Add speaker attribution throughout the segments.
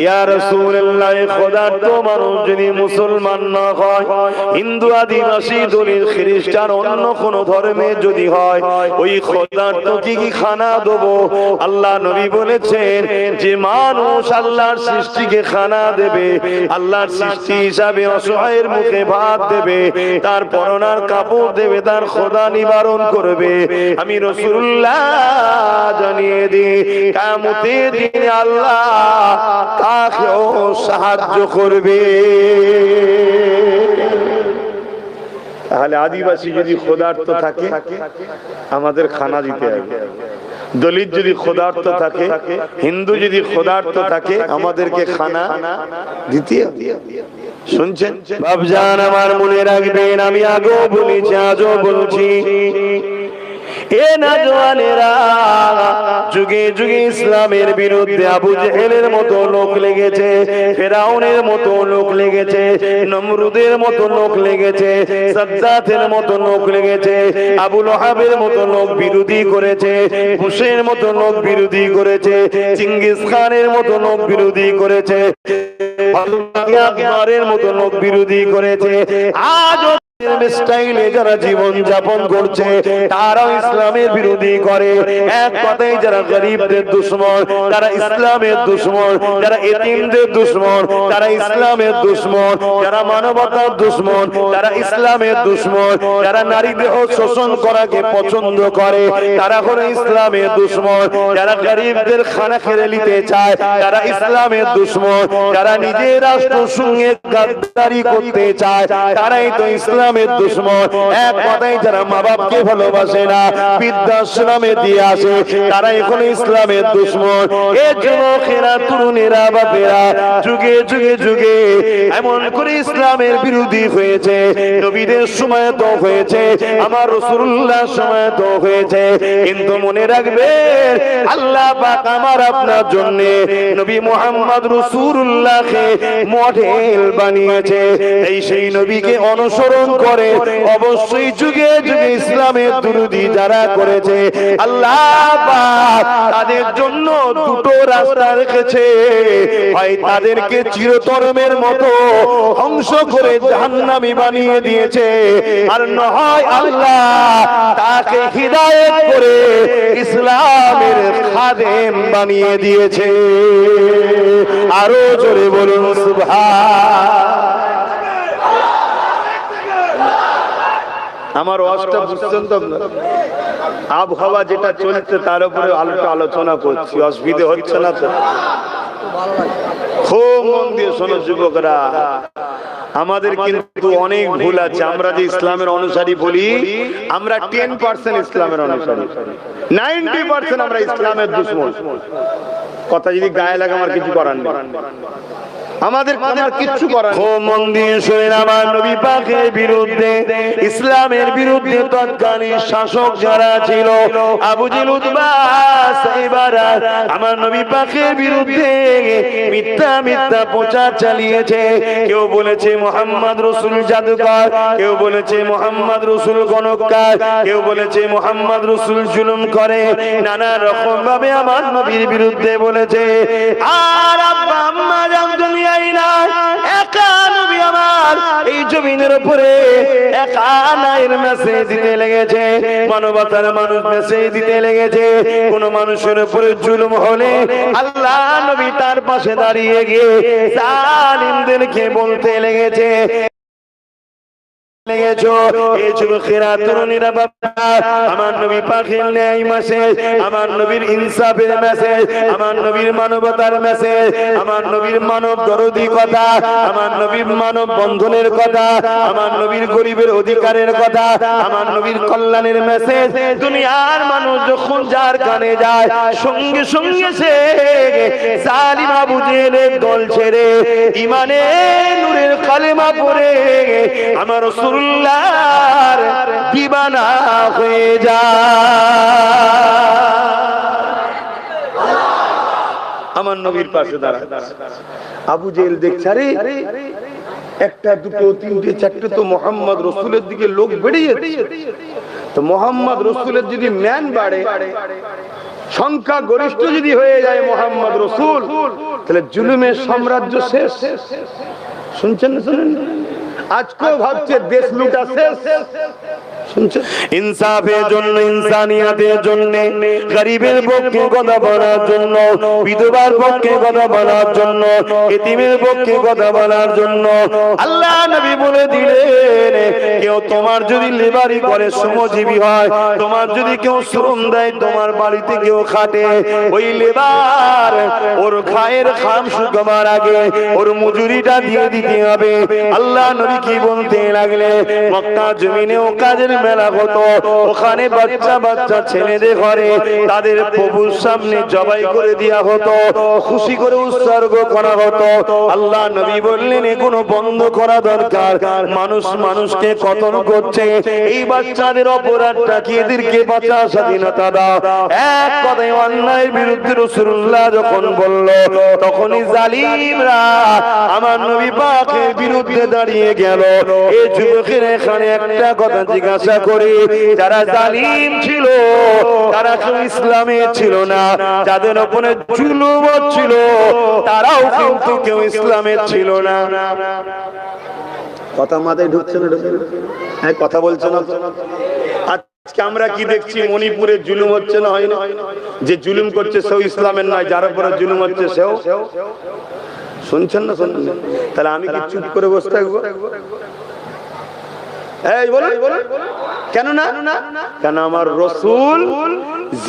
Speaker 1: ইয়া রাসূলুল্লাহ, খোদার্থ মানুষ যদি মুসলমান না হয়, হিন্দু, আদিবাসী, দলিত, খ্রিস্টান, অন্য কোন ধর্মে যদি হয়, ওই খোদার্থ কি খানা দেবো? আল্লাহ নবী বলেছেন যে মানুষ আল্লাহর সৃষ্টিকে খানা দেবে, আল্লাহর সৃষ্টি হিসাবে অসহায়ের মুখে ভাত দেবে, তার পরনার কাপড় দেবে, তার খোদা নিবারণ করবে। আমি রাসূলুল্লাহ জানিয়ে দিই, কিয়ামতের দিনে আল্লাহ তাকেও সাহায্য করবে। তাহলে আদিবাসী যদি খোদার্থ থাকে আমাদের খানা দিতে হবে, দলিত যদি খোদার্থ থাকে, হিন্দু যদি খোদার্থ থাকে, আমাদেরকে খানা দিতে হবে। শুনছেন বাপজান, আমার মনে রাখবেন, আমি আগেও বলেছি, আজও বলছি, এ নওজওয়ানেরা, যুগে যুগে ইসলামের বিরুদ্ধে আবু জেহেলের মতো লোক লেগেছে, ফেরাউনের মতো লোক লেগেছে, নমরুদের মতো লোক লেগেছে, সাদ্দাতের মতো লোক লেগেছে, আবু লহাবের মতো লোক বিরোধী করেছে, বুশের মতো লোক বিরোধী করেছে, চিঙ্গিস খানের মতো লোক বিরোধী করেছে, আকবরের মতো লোক বিরোধী করেছে। আজ স্টাইলে যারা জীবন যাপন করছে তারাও ইসলামের বিরোধী করে। এক কথায় যারা গরিবদের দুশমন, যারা ইসলামের দুশমন, যারা এতিমদের দুশমন, যারা ইসলামের দুশমন, যারা মানবতার দুশমন, যারা ইসলামের দুশমন, যারা নারী দেহ শোষণ করাকে পছন্দ করে, তারা হলো ইসলামের দুশমন। যারা গরিবদের খানা খেয়ে নিতে চায় তারা ইসলামের দুশমন। যারা নিজের রাষ্ট্রের সঙ্গে গাদ্দারি করতে চায় তারাই তো ইসলাম দুশমন। এক কথায় যারা মা বাপকে ভালোবাসে না, বৃদ্ধাশ্রমে দিয়ে আসে, তারা এখন ইসলামের দুশমন। এ যুবকেরা, তরুণেরা, বাপেরা, যুগে যুগে যুগে এমন করে ইসলামের বিরোধী হয়েছে। নবীদের সময় তো হয়েছে, আমার রাসূলুল্লাহর সময় তো হয়েছে, কিন্তু মনে রাখবেন আল্লাহ পাক আমার আপনার জন্য নবী মুহাম্মদ রাসূলুল্লাহকে মডেল বানিয়েছে। এই সেই নবীকে অনুসরণ করে অবশ্যই যুগে যুগে ইসলামের বিরোধী যারা করেছে, আল্লাহ পাক তাদের জন্য দুটো রাস্তা রেখেছে। হয় তাদেরকে চিরতরমের মতো ধ্বংস করে জাহান্নামী বানিয়ে দিয়েছে, আর না হয় আল্লাহ তাকে হিদায়াত করে ইসলামের খাদেম বানিয়ে দিয়েছে। আরো জোরে বলুন সুবহান। আমার ওয়াজটা বুঝছেন তো? আবহাওয়া যেটা চলছে তার উপরে আলোচনা করছি, অসুবিধা হচ্ছে না তো? খুব মন দিয়ে শোনো যুবকরা, আমাদের কিন্তু অনেক ভুল আছে। আমরা যে ইসলামের অনুসারী বলি, আমরা 10% ইসলামের অনুসারী, 90% আমরা ইসলামের দুশমন। কথা যদি গায়ে লাগে আমার কিছু করার নেই, আমাদের কিচ্ছু করার নেই। মন দিয়ে শুনেন, আমার নবী পাকের বিরুদ্ধে, ইসলামের বিরুদ্ধে তৎকালীন শাসক যারা ছিল, আবু জেহেল, উতবা, সাইবারা, আমার নবী পাকের বিরুদ্ধে মিথ্যা মিথ্যা প্রচার চালিয়েছে। কেউ বলেছে মুহাম্মদ রাসূল জাদুকর, কেউ বলেছে মুহাম্মদ রাসূল গণককার, কেউ বলেছে মুহাম্মদ রাসূল জুলুম করে, নানা রকম ভাবে আমার নবীর বিরুদ্ধে বলেছে। আর আব্বা আম্মা জান দুনিয়ায় না, একা নবী আমার এই জমিনের উপরে একা নায়ের মেসেজ দিতে লেগেছে, মানবতার মানুষ মেসেজ দিতে লেগেছে। কোন মানুষের উপরে জুলুম হলে আল্লাহ নবী তার পাশে দাঁড়িয়ে গিয়ে জালিমদেরকে বলতে লেগেছে, আমার নবী পাকের ন্যায় মেসেজ, আমার নবীর ইনসাফের মেসেজ, আমার নবীর মানবতার মেসেজ, আমার নবীর মানব দরদি কথা, আমার নবীর মানব বন্ধনের কথা, আমার নবীর গরিবের অধিকারের কথা, আমার নবীর কল্যাণের মেসেজ দুনিয়ার মানুষ যখন যার কানে যায়, সঙ্গে সঙ্গে সে জালিম আবু জেহেলের দল ছেড়ে ইমানে নূরের কালেমা পড়ে আমার রাসূলুল্লাহর দিবানা হয়ে যায়। আমার নবীর পাশে দাঁড়া। আবু জেহেল দেখছে, আরে একটা দুটো তিনটে চারটে তো মোহাম্মদ রাসূলের দিকে লোক বেড়ে যাচ্ছে, তো মোহাম্মদ রাসূলের যদি ম্যান বাড়ে, সংখ্যা গরিষ্ঠ যদি হয়ে যায় মোহাম্মদ রাসূল, তাহলে জুলুমের সাম্রাজ্য শেষ। শুনছেন না? শুনেন, আজকেও ভাবছে দেশ লুটা শেষ। ইনসাফের জন্য, ইনসানিয়াতের জন্য, গরিবের পক্ষে কথা বলার জন্য, বিধবার পক্ষে কথা বলার জন্য, এতিমের পক্ষে কথা বলার জন্য আল্লাহ নবী বলে দিলেন, কেউ তোমার যদি লেবারি করে, শ্রমজীবী হয়, তোমার যদি কেউ শ্রম দেয়, তোমার বাড়িতে কেউ খাটে, ওই লেবার ওর খায়ের খাম শুকাবার আগে ওর মজুরিটা দিয়ে দিতে হবে। আল্লাহ নবী কি বলতে লাগলে, মক্কা জমিনেও কাজের মেলা হতো, ওখানে বাচ্চা বাচ্চা ছেলেদের ঘরে তাদের প্রভুর সামনে জবাই করে দেওয়া হতো, খুশি করে উৎসর্গ করা হতো। আল্লাহ নবী বললেন, এগুলো বন্ধ করা দরকার। মানুষ মানুষকে কতল করছে, এই বাচ্চাদের অপরাধটা কি, এদেরকে বাঁচা, স্বাধীনতা দাও। এক কথায় অন্যায়ের বিরুদ্ধে রাসূলুল্লাহ যখন বলল, তখনই জালিমরা আমার নবী পাকের বিরুদ্ধে দাঁড়িয়ে গেল। এই যুবকের এখানে একটা কথা জিজ্ঞাসা করি, যারা জালিম ছিল তারা কেউ ইসলামে ছিল না, যাদের উপরে জুলুম ছিল তারাও কিন্তু কেউ ইসলামে ছিল না। কথা মাথায় ঢুকছে না? হ্যাঁ, কথা বলছে না? আজকে আমরা কি দেখছি, মণিপুরে জুলুম হচ্ছে না, হয় না? যে জুলুম করছে সেও ইসলামের নয়, যার উপরে জুলুম হচ্ছে সেও। শুনছেন না? শুনছেন? তাহলে আমি কি চুপ করে বসে থাকবো? কেন না? কেন আমার রাসূল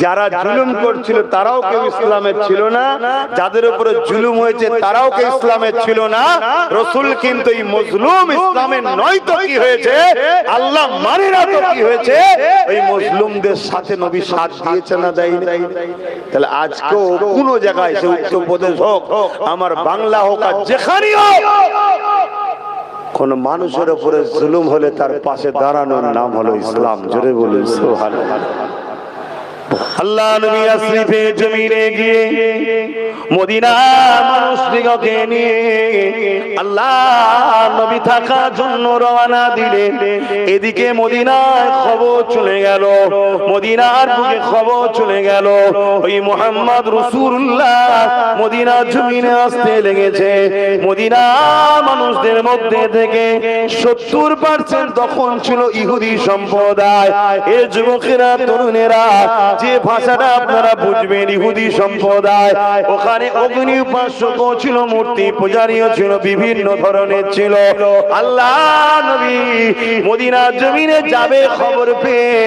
Speaker 1: যারা জুলুম করছিল তারাও কেউ ইসলামের ছিল না, যাদের উপরে জুলুম হয়েছে তারাও কেউ ইসলামের ছিল না। রাসূল কিন্তু এই মজলুম ইসলামের নয় তো কি হয়েছে, আল্লাহ মানে না তো কি হয়েছে, ওই মজলুমদের সাথে নবী সাথ দিয়েছে না, দেয়নি? তাহলে আজকেও কোন জায়গায়, সে উত্তরপ্রদেশ হোক, আমার বাংলা হোক, আর যেখানেই হোক, কোন মানুষের উপরে জুলুম হলে তার পাশে দাঁড়ানোর নাম হলো ইসলাম। জোরে বলুন সুবহানাল্লাহ। আল্লাহ নবী আশরিফে জমিনে গিয়ে মদিনা মানুষদিগকে নিয়ে আল্লাহ নবী থাকার জন্য রওনা দিলেন। এদিকে মদিনার খবর চলে গেল, মদিনার বুকে খবর চলে গেল, ওই মুহাম্মদ রাসূলুল্লাহ মদিনা জমিনে আসতে লেগেছে। মদিনা মানুষদের মধ্যে থেকে 70% তখন ছিল ইহুদি সম্প্রদায়। এই যুবকেরা, তরুণেরা, যে ভাষাটা আপনারা বুঝবেন, ইহুদি সম্প্রদায়। ওখানে অগ্নি উপাসক ছিল, মূর্তি পূজারীও ছিল, বিভিন্ন ধরনের ছিল। আল্লাহ নবী মদিনা জমিনে যাবে খবর পেয়ে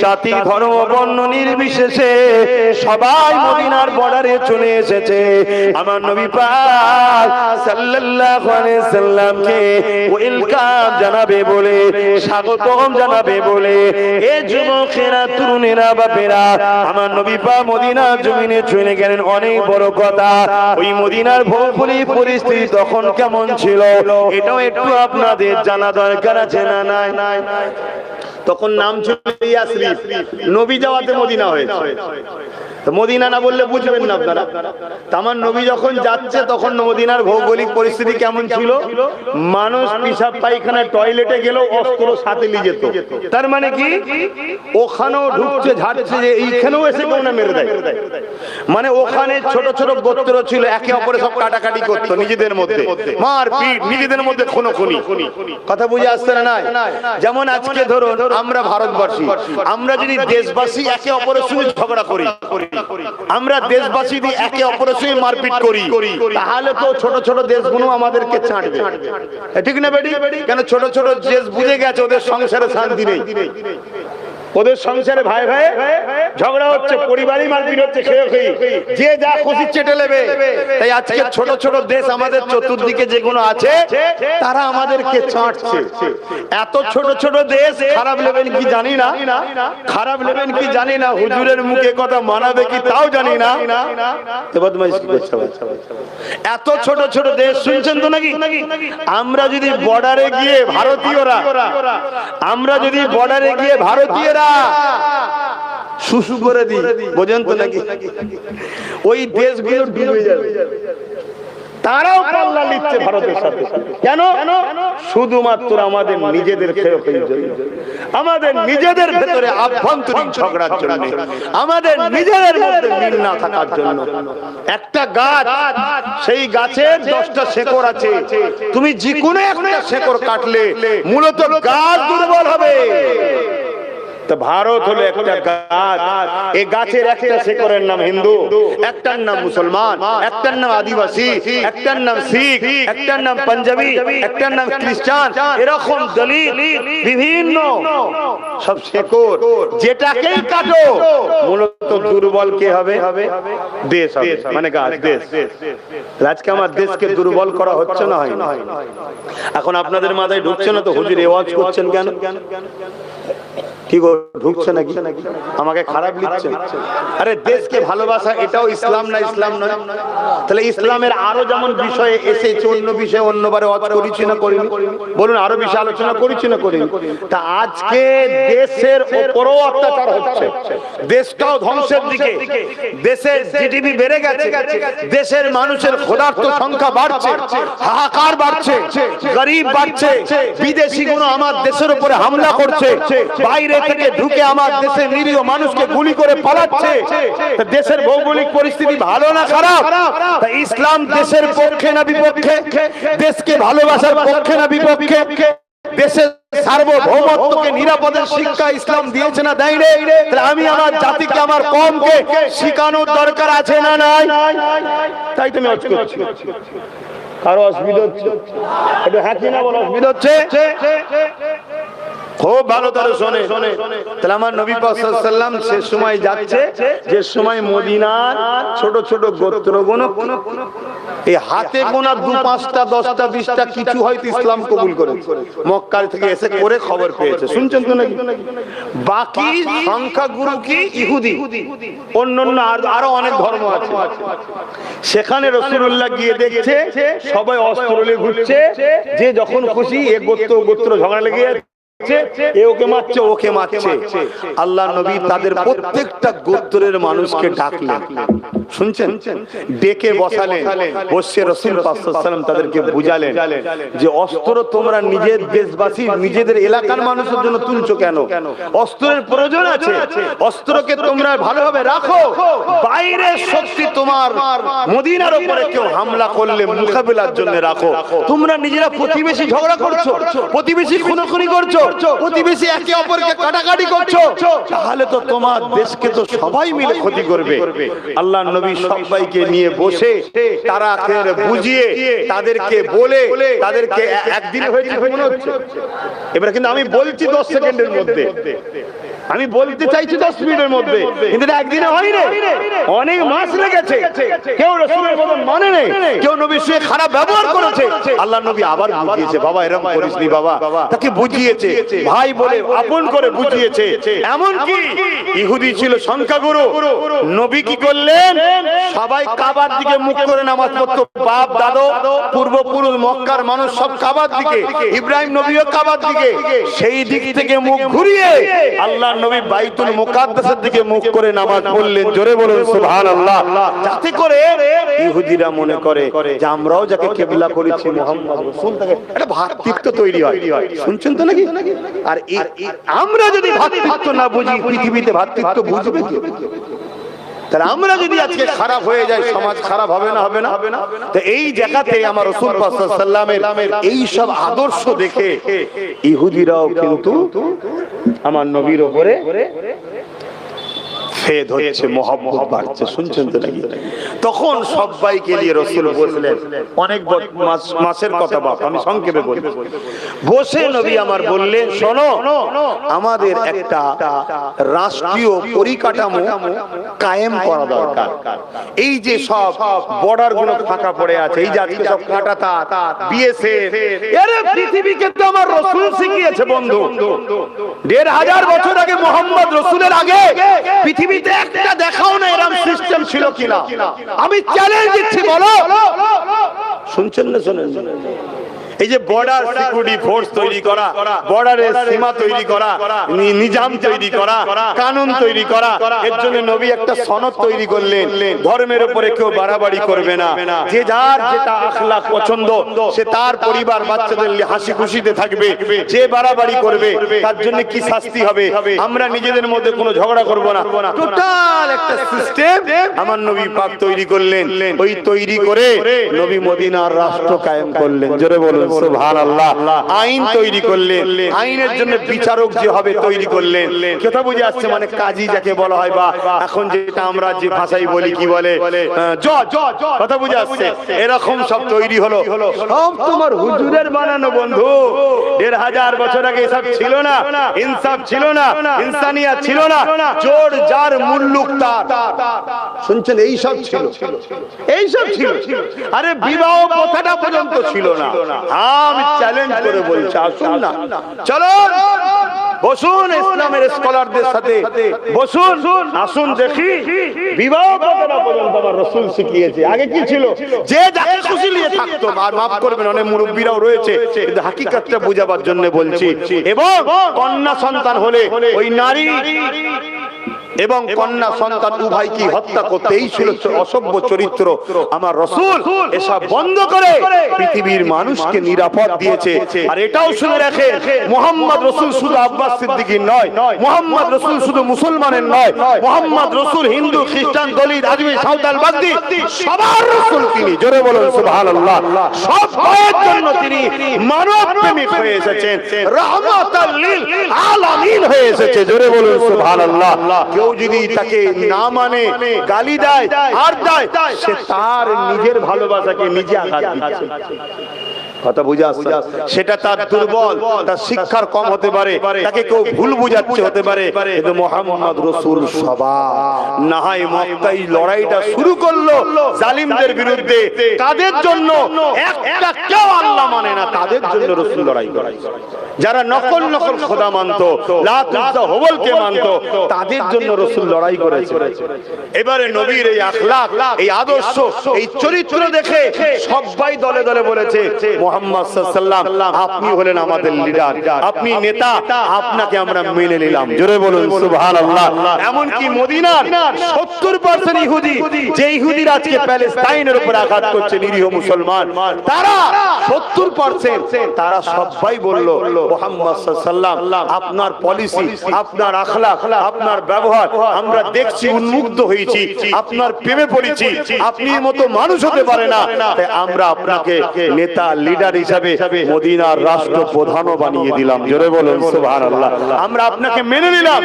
Speaker 1: জাতি ধর্ম বর্ণ নির্বিশেষে সবাই মদিনার বর্ডারে চলে এসেছে। আমার নবী পাক সাল্লাল্লাহু আলাইহি সাল্লামকে ওয়েলকাম জানাবে বলে, স্বাগতম জানাবে বলে এই যুবকেরা, তরুণেরা, বাপেরা আমার নবী পাক মদিনা জমিনে চলে গেলেন। অনেক বড় কথা, ওই মদিনার ভৌগোলিক পরিস্থিতি তখন কেমন ছিল এটাও একটু আপনাদের জানা দরকার আছে না? নাই। তখন নাম ছিল ইয়াসরিব, নবী যাওয়াতে মদিনা হয়েছে। তো মদিনা না বললে বুঝবেন না আপনারা। আমার নবী যখন যাচ্ছে তখন মদিনার ভৌগোলিক পরিস্থিতি কেমন ছিল, মানুষ পিশাব পায়খানা টয়লেটে গেলেও অস্ত্র সাথে নিয়ে যেত। তার মানে কি, ওখানেও ঢুকছে, ঝাড়ছে, যে এইখানেও এসে কেউ না মেরে দেয়। মানে ওখানে ছোট ছোট গোত্র ছিল, একে অপরে সব কাটাকাটি করতো নিজেদের মধ্যে, মারপিট, নিজেদের মধ্যে খুনোখুনি। কথা বুঝে আসছে না? যেমন আজকে ধরুন আমরা ভারতবাসী, আমরা যদি দেশবাসী একে অপরের সঙ্গে ঝগড়া করি, আমরা দেশবাসী দিয়ে একে অপরের সঙ্গে মারপিট করি, তাহলে তো ছোট ছোট দেশগুলো আমাদেরকে ছাড়বে, ঠিক না বেটি? কেন ছোট ছোট দেশ বুঝে গেছে ওদের সংসারে শান্তি নেই, ওদের সংসারে ভাই ভাই ঝগড়া হচ্ছে, পরিবারই মারপিট হচ্ছে, যে যা খুশি চেটে নেবে। তাই আজকে ছোট ছোট দেশ আমাদের চতুর্দিকে যেগুলো আছে তারা আমাদেরকে ছাড়ছে। এত ছোট ছোট দেশ খারাপ নেবেন কি জানি না, খারাপ নেবেন কি জানি না, হুজুরের মুখে কথা মানাবে কি তাও জানি না। এত ছোট ছোট দেশ, শুনছেন তো নাকি? আমরা যদি বর্ডারে গিয়ে ভারতীয়রা, আমরা যদি বর্ডারে গিয়ে ভারতীয়রা শুশু করে দিই, বোঝেন তো নাকি? ওই দেশগুলো ডুবে যাবে। তারাও পাল্লা নিচ্ছে ভারতের সাথে। কেন? শুধুমাত্র আমাদের নিজেদের ক্ষয়ক্ষতির জন্য, আমাদের নিজেদের ভেতরে আভ্যন্তরীণ ঝগড়ার জন্য, আমাদের নিজেদের মধ্যে মিল না থাকার জন্য। একটা গাছ, সেই গাছের 10টা শেকড় আছে, তুমি যে কোনো একটা শেকড় কাটলে মূলত গাছ দুর্বল হবে। তো ভারত হলো একটা গাছ, এই গাছের একটা শেকড়ের নাম হিন্দু, একটার নাম মুসলমান, একটার নাম আদিবাসী, একটার নাম শিখ, একটার নাম পাঞ্জাবি, একটার নাম খ্রিস্টান, এরকম দলিত বিভিন্ন সব শেকড়। যেটাকেই কাটো মূলত দুর্বল কে হবে? দেশ হবে, মানে গাছ, দেশ। আজকে আমার দেশকে দুর্বল করা হচ্ছে না, হয় না? এখন আপনাদের মাথায় ঢুকছে না তো হুজুর ওয়াজ করছেন কেন? কি গো, ঢুকছে নাকি? আমাকে খারাপ লিখছে? আরে দেশকে ভালোবাসা এটাও ইসলাম না? ইসলাম নয়? তাহলে ইসলামের আরো যেমন বিষয়ে এসেছে, অন্য বিষয়ে অন্যবারে করেছি না করিনি? বলুন, আরো বিষয়ে আলোচনা করেছি না করিনি? তা আজকে দেশের উপরও অত্যাচার হচ্ছে, দেশটাও ধ্বংসের দিকে, দেশের জিডিপি বেড়ে গেছে, দেশের মানুষের ক্ষুধার্ত সংখ্যা বাড়ছে, হাহাকার বাড়ছে, গরিব বাড়ছে, বিদেশি গুলো আমার দেশের উপরে হামলা করছে, বাইরে থেকে ঢুকে আমার দেশের নিরীহ মানুষকে গুলি করে পালাচ্ছে। দেশের ভৌগোলিক পরিস্থিতি ভালো না খারাপ? ইসলাম দেশের পক্ষে না বিপক্ষে? দেশকে ভালোবাসার পক্ষে না বিপক্ষে? দেশের সার্বভৌমত্বকে নিরাপদের শিক্ষা ইসলাম দিয়েছে না দেয়নি? আমি আমার জাতিকে, আমার কওমকে শিখানোর দরকার আছে না নাই? তাই তুমি আজ করছি। কারো অসুবিধা হচ্ছে? একটু হ্যাঁ কি না বলো, অসুবিধা হচ্ছে? খুব ভালো করে শোনে। তাহলে আমার নবী পাক সাল্লাল্লাহু আলাইহি ওয়াসাল্লাম সে সময় যাচ্ছে, যে সময় মদিনার ছোট ছোট গোত্রগুলো এই হাতে গোনা 2, 5টা, 10টা, 20টা কিছু হয়তো ইসলাম কবুল করে মক্কা থেকে এসে করে খবর পেয়েছে। শুনছেন তো নাকি? বাকি সংখ্যাগুরু কি ইহুদি, অন্যান্য আরো অনেক ধর্ম আছে। সেখানে রাসূলুল্লাহ গিয়ে দেখছে সবাই অস্ত্র নিয়ে ঘুরছে, যে যখন খুশি এ গোত্র ঝগড়া লেগে ওকে মারছে, ওকে মারছে। আল্লাহ নবী তাদের প্রত্যেকটা গোত্রের মানুষকে ডাকলেন, শুনছেন, ডেকে বসালেন, বসে রাসূল পাক সাল্লাল্লাহু আলাইহি ওয়াসাল্লাম তাদেরকে বুঝালেন যে অস্ত্র তোমরা নিজের দেশবাসী, নিজেদের এলাকার মানুষের জন্য তুলছো কেন? অস্ত্রের প্রয়োজন আছে, অস্ত্রকে তোমরা ভালোভাবে রাখো। বাইরে শক্তি তোমার মদিনার উপরে কেউ হামলা করলে মোকাবিলার জন্য রাখো। তোমরা নিজেরা প্রতিবেশী ঝগড়া করছো, প্রতিবেশী খুনোখুনি করছো, প্রতিবেশী একে অপরকে কাটাকাটি করছো, তাহলে তো তোমার দেশকে তো সবাই মিলে ক্ষতি করবে। আল্লাহ নবী সবাইকে নিয়ে বসে তারা বুঝিয়ে তাদেরকে বলে তাদেরকে একদিনে হয়েছে মনে হচ্ছে। এবার কিন্তু আমি বলছি 10 সেকেন্ডের মধ্যে, আমি বলতে চাইছি 10 মিনিটের মধ্যে, কিন্তু একদিনে হয়নি, অনেক মাস লেগেছে। কেউ রাসূলের কথা মানে নেই, কেউ নবীর সঙ্গে খারাপ ব্যবহার করেছে। আল্লাহ নবী আবার বুঝিয়েছে, বাবা এরকম করিসনি বাবা, তাকে বুঝিয়েছে, ভাই বলে আপন করে বুঝিয়েছে। এমন কি ইহুদি ছিল সংখ্যাগুরু, নবী কি করলেন? সবাই কাবার দিকে মুখ করে নামাজ পড়তো, বাপ দাদু পূর্বপুরুষ মক্কার মানুষ সব কাবার দিকে, ইব্রাহিম নবীও কাবার দিকে, সেই দিক থেকে মুখ ঘুরিয়ে আল্লাহ নবী বাইতুল মুকাদ্দাসের দিকে মুখ করে নামাজ পড়লেন। জোরে বলুন সুবহানাল্লাহ। যাতে করে ইহুদিরা মনে করে যে আমরাও যাকে কিবলা করেছি মুহাম্মদ রাসূল, থেকে একটা ভ্রাতৃত্ব তৈরি হয়। শুনছেন তো নাকি? আর আমরা যদি ভ্রাতৃত্ব না বুঝি, পৃথিবীতে ভ্রাতৃত্ব বুঝবে কি? তাহলে আমরা যদি আজকে খারাপ হয়ে যায়, সমাজ খারাপ হবে না? হবে না? তো এই জায়গাতে আমার রাসূল পাক সাল্লাল্লাহু আলাইহি ওয়াসাল্লামের এই সব আদর্শ দেখে ইহুদিরাও কিন্তু আমার নবীর উপরে ফেদ হচ্ছে, মহব্বত বাড়ছে। শুনছেন তো নাকি? তখন সবাইকে নিয়ে রাসূল বসলেন, অনেক মাসের কথা বাপ, আমি সংক্ষেপে বলি। বসে নবী আমার বললেন, শোনো, আমাদের একটা রাষ্ট্রীয় পরিকাঠামো কায়েম করা দরকার। এই যে সব বর্ডার গুলো ফাঁকা পড়ে আছে, এই যে সব কাঁটাতার, বিএসএফ, এর পৃথিবীকে তো আমার রাসূল শিখিয়েছে বন্ধু। 1500 বছর আগে, মুহাম্মদ রাসূলের আগে পৃথিবীতে একটা দেখাও না এরকম সিস্টেম ছিল কিনা। আমি চ্যালেঞ্জ দিচ্ছি, বলো। শুনছেন না? শুনেন। এই যে বর্ডার সিকিউরিটি ফোর্স তৈরি করা, বর্ডারের সীমা তৈরি করা, নিজাম তৈরি করা, কানুন তৈরি করা, এর জন্য নবী একটা সনদ তৈরি করলেন, ধর্মের উপরে কেউ বাড়াবাড়ি করবে না, যে যার যেটা আখলাক পছন্দ সে তার পরিবার বাচ্চাদের হাসি খুশিতে থাকবে, যে বাড়াবাড়ি করবে তার জন্য কি শাস্তি হবে, আমরা নিজেদের মধ্যে কোনো ঝগড়া করব না, টোটাল একটা সিস্টেম আমার নবী পাক তৈরি করলেন। ওই তৈরি করে নবী মদিনার রাষ্ট্র কায়েম করলেন, জোরে বলুন সুবহানাল্লাহ। আইন তৈরি করলেন, আইনের জন্য বিচারক যে হবে তৈরি করলেন। কথা বুঝে আসছে? মানে কাজী যাকে বলা হয়, বা এখন যেটা আমরা যে ভাষায় বলি কি বলে জজ, কথা বুঝে আসছে? এরকম সব তৈরি হলো, সব তোমার হুজুরের বানানো বন্ধু। ১৫০০ বছর আগে এসব ছিল না, ইনসাফ ছিল না, ইনসানিয়াত ছিল না, জোর যার মুল্লুক তার। শুনছেন? এইসব ছিল, এইসব ছিল। আরে বিবাহ কথাটা পর্যন্ত ছিল না। আমি চ্যালেঞ্জ করে বলছি, আসুন না, চলো বসুন ইসলামের স্কলারদের সাথে, বসুন, আসুন দেখি বিবাহ কথাটা পর্যন্ত আমার রাসূল শিখিয়েছে। আগে কি ছিল? যে যাকে খুশি নিয়ে থাকতো। আর মাফ করবেন, অনেক মুরব্বীরাও রয়েছে, কিন্তু হাকিকতটা বোঝাবার জন্য বলছি। এবং কন্যা সন্তান হলে ওই নারী এবং কন্যা সন্তান উভয়কে হত্যা করতে, এই ছিল অসভ্য চরিত্র। আমার রাসূল এসব বন্ধ করে পৃথিবীর মানুষকে নিরাপদ দিয়েছে। আর এটাও শুনে রাখেন, মুহাম্মদ রাসূল শুধু আব্বাস সিদ্দিকীর নয়, মুহাম্মদ রাসূল শুধু মুসলমানের নয়, মুহাম্মদ রাসূল হিন্দু, খ্রিস্টান, দলিত, আজমি, সাঁওতাল, বাগদি সবার রাসূল তিনি। জোরে বলুন সুবহানাল্লাহ। সব ভাইয়ের জন্য তিনি মানব প্রেমিক হয়ে এসেছেন, রাহমাতাল লিল আলামিন হয়ে এসেছে। জোরে বলুন সুবহানাল্লাহ। কেউ যদি তাকে না মানে, গালি দেয়, আর দেয়, সে তার নিজের ভালোবাসাকে নিজে আঘাত দিচ্ছে। কথা বুঝা আসছে? সেটা তার দুর্বল, তার শিক্ষার কম হতে পারে, তাকে কেউ ভুল বুঝাচ্ছে হতে পারে, কিন্তু মুহাম্মদ রাসূল সবার নাহাই মক্কায় লড়াইটা শুরু করলো জালিমদের বিরুদ্ধে। কাদের জন্য? একটা কেউ আল্লাহ মানে না, তাদের জন্য রাসূল লড়াই করে। যারা নকল নকল খোদা মানতো, লাত উজ্জা হুবলকে মানতো, তাদের জন্য রাসূল লড়াই করেছে। এবারে নবীর এই আখলাক, এই আদর্শ, এই চরিত্র দেখে সবাই দলে দলে বলেছে, মুহাম্মদ সাল্লাল্লাহু আলাইহি ওয়াসাল্লাম আপনি হলেন আমাদের লিডার, আপনি নেতা, আপনাকে আমরা মেনে নিলাম। জোরে বলুন সুবহানাল্লাহ। এমন কি মদিনার 70% ইহুদি, যে ইহুদিরা আজকে প্যালেস্টাইনের উপর আঘাত করছে, নিরীহ মুসলমান, তারা 70%, তারা সবাই বলল মুহাম্মদ সাল্লাল্লাহু আলাইহি ওয়াসাল্লাম আপনার পলিসি, আপনার আখলাক, আপনার ব্যবহার আমরা দেখছি, উন্মুগ্ধ হয়েছি, আপনার প্রেমে পড়েছি, আপনির মতো মানুষ হতে পারে না, তাই আমরা আপনাকে নেতা, লিডার হিসাবে মদিনার রাষ্ট্র প্রধানও বানিয়ে দিলাম। জোরে বলুন সুবহানাল্লাহ। আমরা আপনাকে মেনে নিলাম।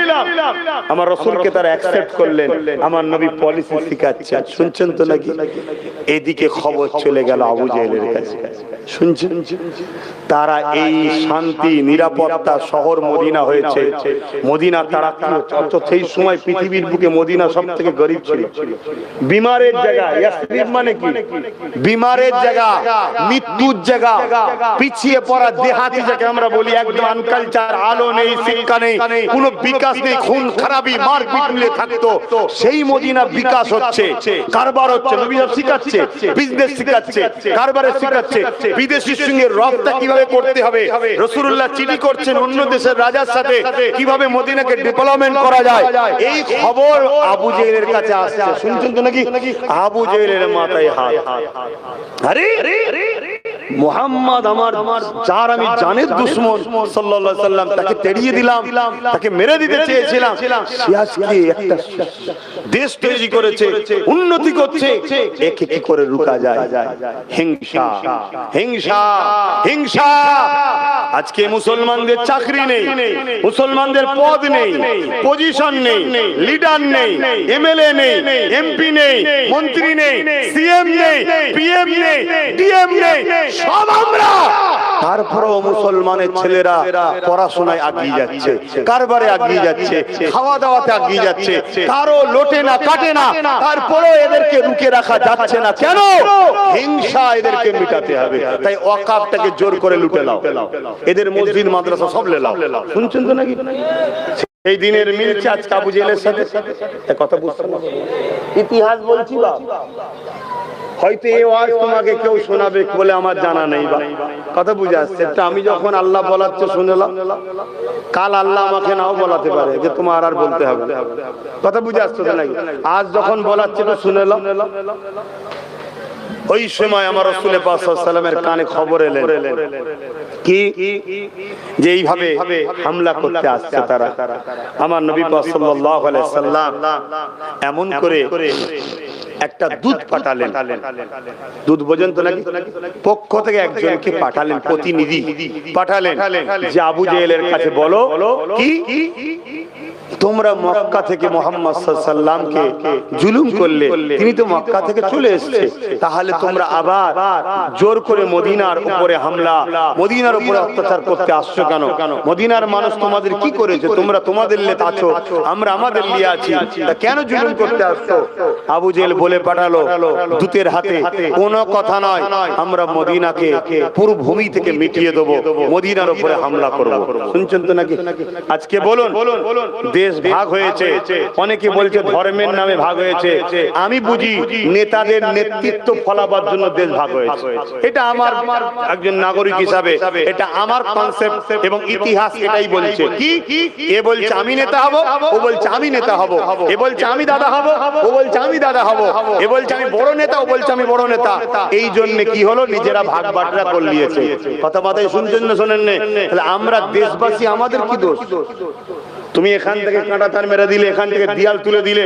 Speaker 1: আমার রাসূলকে তারা অ্যাকসেপ্ট করলেন। আমার নবী পলিসি শিখাচ্ছেন, শুনছেন তো নাকি? এদিকে খবর চলে গেল আবু জেহেলের কাছে, শুনছেন? তারা এই শান্তি নিরাপত্তা শহর মদিনা হয়েছে, মদিনা তারা সেই সময় পৃথিবীর বুকে মদিনা সবথেকে গরিব ছিল, বিমারের জায়গা। ইয়াসরিব মানে কি? বিমারের জায়গা, মৃত্যুর জায়গা, পিছিয়ে পড়া দেহাতি যাকে আমরা বলি, একদম আনকালচার, আলো নেই, শিক্ষা নেই, কোনো বিকাশ নেই, খুন খারাপি, মারপিট মিলে থাকতো। সেই মদিনা বিকাশ হচ্ছে, কারবার হচ্ছে, নবী শিখাচ্ছে, বিজনেস শিখাচ্ছে, কারবারে শিখাচ্ছে, বিদেশির সঙ্গে রফতা কিভাবে করতে হবে। রাসূলুল্লাহ চিঠি করছেন অন্য দেশের রাজার সাথে, কিভাবে মদিনাকে ডেভেলপমেন্ট করা যায়। এই খবর আবু জেহেলের কাছে আসছে, শুনছেন তো নাকি? আবু জেহেলের মাথায় হাত। আরে মুহাম্মদ আমার, যার আমি জানের দুশমন সাল্লাল্লাহু আলাইহি সাল্লাম, তাকে তেড়িয়ে দিলাম, তাকে মেরে দিতে চেয়েছিলাম, সে আজকে একটা দেশ তৈরি করেছে, উন্নতি করছে, একে কি করে রুকা যায়? হিংসা, হিংসা, হিংসা। আজকে মুসলমানদের চাকরি নেই, মুসলমানদের পদ নেই, পজিশন নেই, লিডার নেই, এমএলএ নেই, এমপি নেই, মন্ত্রী নেই, সিএম নেই, পিএম নেই, ডিএম নেই, সব আমরা। তারপরেও মুসলমানের ছেলেরা পড়াশোনায় এগিয়ে যাচ্ছে, কারবারে এগিয়ে যাচ্ছে, খাওয়া দাওয়াতে এগিয়ে যাচ্ছে, কারো লোটে না, কাটে না, তারপরেও এদেরকে রুকে রাখা যাচ্ছে না। কেন? হিংসা এদেরকে মিটাতে হবে। তাই ওয়াকাফটাকে জোর করে লুটে নাও, এদের মসজিদ মাদ্রাসা সব লেলাও। শুনছেন তো নাকি? এই দিনের মিলছে আজকে আবু জেহেলের সাথে। কথা বুঝছেন? ইতিহাস বলছি বা
Speaker 2: হয়তো এই ওয়াজ তোমাকে কেউ শোনাবে বলে আমার জানা নেই, বা কথা বুঝে আসছে। আমি যখন আল্লাহ বলাচ্ছে শুনলাম, কাল আল্লাহ আমাকে নাও বলাতে পারে যে তোমার আর বলতে হবে, কথা বুঝে আসছে নাকি? আজ যখন বলাচ্ছে তো শুনলাম, ওই সময় আমার রাসূল পাক সাল্লাল্লাহু আলাইহি ওয়াসাল্লামের কানে খবর এলেন কি যে এইভাবে হামলা করতে আসছে তারা। আমার নবী পাক সাল্লাল্লাহু আলাইহি ওয়াসাল্লাম এমন করে একটা দুধ পাঠালেন, দুধ বোঝেন তো নাকি, পক্ষ থেকে একজনকে পাঠালেন, প্রতিনিধি পাঠালেন যে আবু জেহেলের কাছে বলো কি তোমরা মক্কা থেকে মুহাম্মদ সাল্লাল্লাহু আলাইহি ওয়াসাল্লামকে জুলুম করলে, তিনি তো মক্কা থেকে চলে এসেছে, তাহলে তোমরা আবার জোর করে মদিনার উপরে হামলা, মদিনার উপরে অত্যাচার করতে আসছো কেন? মদিনার মানুষ তোমাদের কি করেছে? তোমরা তোমাদের লিয়ে আছো, আমরা আমাদের লিয়ে আছি, তা কেন জুলুম করতে আসছো? আবু জেহেল বলে পাঠালো দূতের হাতে, কোনো কথা নয়, আমরা মদিনাকে পুরো ভূমি থেকে মিটিয়ে দেবো, মদিনার উপরে হামলা করব। শুনছেন তো নাকি? আজকে বলুন, দেশ ভাগ হয়েছে, অনেকে বলছে ধর্মের নামে ভাগ হয়েছে, আমি বুঝি নেতাদের নেতৃত্ব ফলাবার জন্য দেশ ভাগ হয়েছে। এটা আমার একজন নাগরিক হিসাবে এটা আমার কনসেপ্ট এবং ইতিহাস এটাই বলছে। কি এ বলছে আমি নেতা হব, ও বলছে আমি নেতা হব, এ বলছে আমি দাদা হব, ও বলছে আমি দাদা হব, এ বলছে আমি বড় নেতা, ও বলছে আমি বড় নেতা। এই জন্য কি হলো, নিজেরা ভাগ বাটরা করে নিয়েছে। কথা মাথায় শুনছেন না শোনেন না? তাহলে আমরা দেশবাসী, আমাদের কি দোষ? তুমি এখান থেকে কাঁটা তার মেরে দিলে, এখান থেকে দেয়াল তুলে দিলে,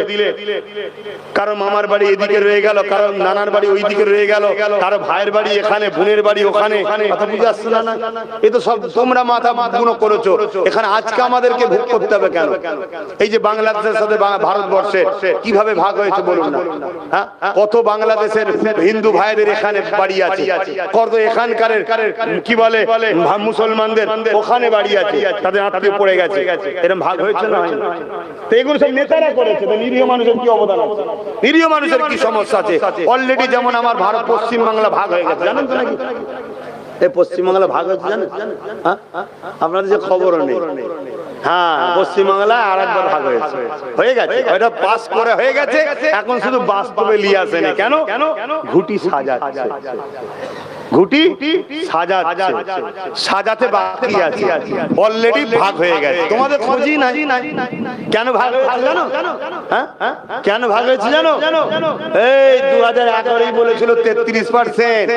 Speaker 2: কারো মামার বাড়ি এদিকে রয়ে গেল, কারো নানার বাড়ি ওই দিকে রয়ে গেল, কারো ভাইয়ের বাড়ি এখানে, বোনের বাড়ি ওখানে, কথা বুঝে আসছে না? এ তো সব তোমরা মাথা বুনো করেছো। এখানে আজকে আমাদেরকে ভোগ করতে হবে কেন? এই যে বাংলাদেশের সাথে ভারতবর্ষে কিভাবে ভাগ হয়েছে বলুন না? হ্যাঁ, কত বাংলাদেশের হিন্দু ভাইদের এখানে বাড়ি আছে, কত এখানকার কি বলে মুসলমানদের ওখানে বাড়ি আছে, তাদের আত্মীয় পড়ে গেছে, এরকম ভাগ হয়েছে না? তো এগুলো সব নেতারা করেছে। তো নিরীহ মানুষের কি অবদান আছে? নিরীহ মানুষের কি সমস্যা আছে? অলরেডি যেমন আমার ভারত পশ্চিম বাংলা ভাগ হয়ে গেছে, জানেন তো নাকি? এই পশ্চিম বাংলা ভাগ হয়েছে জানেন? আপনাদের যে খবরও নেই। হ্যাঁ, পশ্চিম বাংলায় আর একবার ভাগ হয়েছে, হয়ে গেছে, ওইটা পাস করে হয়ে গেছে। এখন শুধু বাস্তবে নিয়ে আসেনি। কেন? ঘুটি সাজাচ্ছে, ঘুটি সাজাচ্ছে, সাজাতে বাকি আছে, অলরেডি ভাগ হয়ে গেছে, তোমাদের খোঁজই নাই। কেন ভাগ হয়েছে জানো? হ্যাঁ, কেন ভাগ হয়েছে জানো? এই 2011 বলেছিল 33%,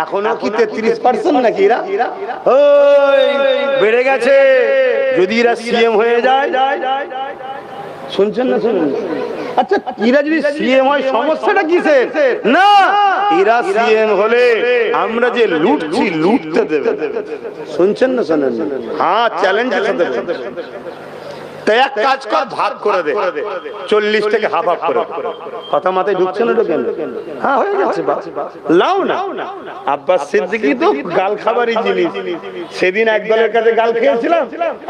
Speaker 2: এখনো কি 33% নাকি? এরা ওই বেড়ে গেছে। যদি এরা সিএম হয়ে যায়, শুনছেন না শুনুন? আচ্ছা, এরা যদি সিএম হয় সমস্যাটা কিসের? না, এরা সিএম হলে আমরা যে লুটছি, লুটতে দেবে। শুনছেন না শোনেন? হ্যাঁ, চ্যালেঞ্জের সাথে তাই এক কাজ কর, ভাগ করে দে, 40 থেকে হাফ হাফ করে। কথা মাথায় ঢুকছে না? ঢুকেন? হ্যাঁ, হয়ে যাচ্ছে, লাও না। আব্বাস সিদ্দিকী তো গাল খাবারই জিনিস। সেদিন এক দলের কাছে গাল খেয়েছিলাম,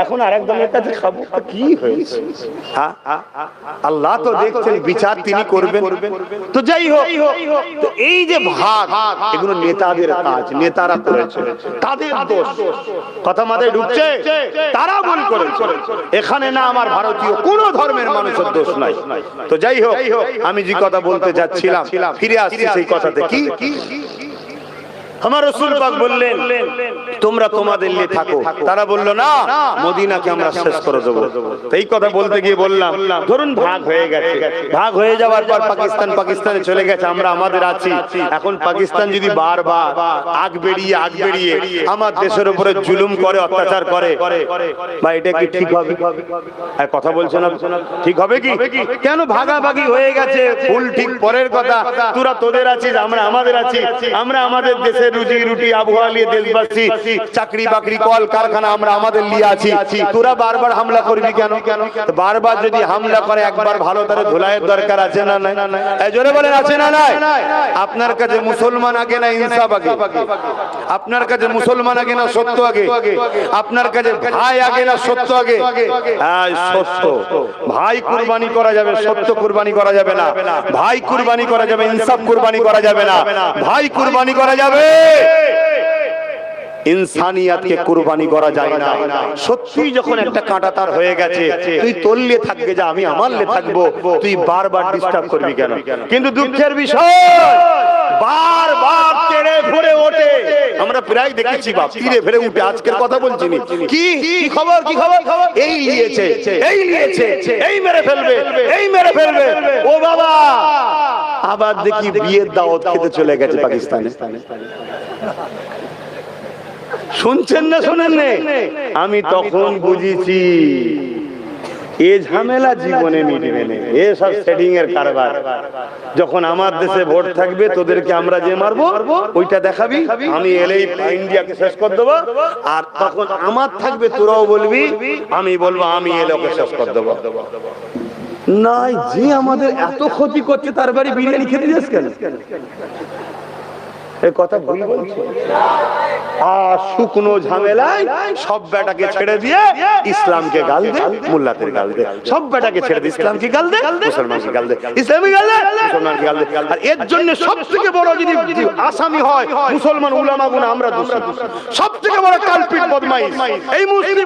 Speaker 2: এখন আরেক দলের কাছে খাবো, কি হয়েছে? হ্যাঁ, আল্লাহ তো দেখছেন, বিচার তিনি করবেন। তো যাই হোক, তো এই যে ভাগ, এগুলো নেতাদের কাজ, নেতারা করেছে, তাদের দোষ। কথা মাথায় ঢুকছে? তারা ভুল করেছে। এখানে না আমার ভারতীয় কোন ধর্মের মানুষের দোষ নাই। তো যাই হোক, আমি যে কথা বলতে যাচ্ছিলাম, ফিরে আসছি সেই কথাতে। কি আমার রাসূল পাক বললেন তোমরা তোমাদের নিয়ে থাকো, তারা বলল না, মদিনাকে আমরা শেষ করে দেব। এই কথা বলতে গিয়ে বললাম, ধরুন ভাগ হয়ে গেছে, ভাগ হয়ে যাওয়ার পর পাকিস্তানে চলে গেছে, আমরা আমাদের আছি। এখন পাকিস্তান যদি বারবার আগ বেরিয়ে আমার দেশের উপরে জুলুম করে, অত্যাচার করে, বা এটা কি ঠিক হবে? কথা বলছো না? ঠিক হবে কি? কেন ভাগাভাগি হয়ে গেছে, ফুল ঠিক পরের কথা। তোরা তোদের আছিস, আমরা আমাদের আছি, আমরা আমাদের দেশে রুজি রুটি আবহাওয়া নিয়ে দেশবাসী, চাকরি বাকরি কল কারখানা আমরা আমাদের নিয়ে আছি। তোরা বারবার হামলা করবি কেন? বারবার যদি হামলা করে, একবার ভালো তারে ধুলাইয়ের দরকার আছে না নাই? এই জোরে বলেন, আছে না নাই? আপনার কাছে মুসলমান আগে না ইনসাফ আগে? আপনার কাছে মুসলমান আগে না সত্য আগে? আপনার কাছে ভাই আগে না সত্য আগে? হ্যাঁ, সত্য। ভাই কুরবানি করা যাবে, সত্য কুরবানি করা যাবে না। ভাই কুরবানি করা যাবে, ইনসাফ কুরবানি করা যাবে না। ভাই কুরবানি করা যাবে, ইনসানিয়াতকে কুরবানি করা যায় না। সত্যি যখন একটা কাঁটা তার হয়ে গেছে, তুই তল্লে থাকবে, যা আমি আমার লে থাকবো, তুই বারবার ডিস্টার্ব করবি কেন? কিন্তু দুঃখের বিষয়, বারবার তেড়ে ফুড়ে ওঠে। আমরা প্রায় দেখেছি বাপ তীরে ফেরে উঠে। আজকের কথা বলছি নি। কি খবর, কি খবর? এই নিয়েছে, এই নিয়েছে, এই মেরে ফেলবে, এই মেরে ফেলবে। ও বাবা, আবার দেখি বিয়ের দাওয়াত খেতে চলে গেছে পাকিস্তানে। শুনছেন না শোনেন না? আমি তখন বুঝেছি এ ঝামেলা জীবনে মিটবে না, এসব সেটিং এর কারবার। যখন আমার দেশে ভোট থাকবে তোদেরকে আমরা যে মারবো ওইটা দেখাবি, আমি এলেই ইন্ডিয়াকে শেষ করে দেবো। আর তখন আমার থাকবে তোরাও বলবি, আমি বলবো আমি এলে ওকে শেষ করে দেবো। নাই, যে আমাদের এত ক্ষতি করছে তার বাড়ি বিরিয়ানি খেতে যাস কেন? এই কথা ভুল বলছে। আর শুকনো ঝামেলায় সব বেটাকে ছেড়ে দিয়ে ইসলামকে গাল দে, মোল্লাদের গাল দে। সব বেটাকে ছেড়ে দিয়ে ইসলামকে গাল দে, মুসলমানকে গাল দে, ইসলামকে গাল দে, মুসলমানকে গাল দে। আর এর জন্য সবথেকে বড় যদি আসামি হয় মুসলমান উলামা গুনা, আমরা দোষী। সবথেকে বড় কালপিট বদমাইশ এই মুসলিম।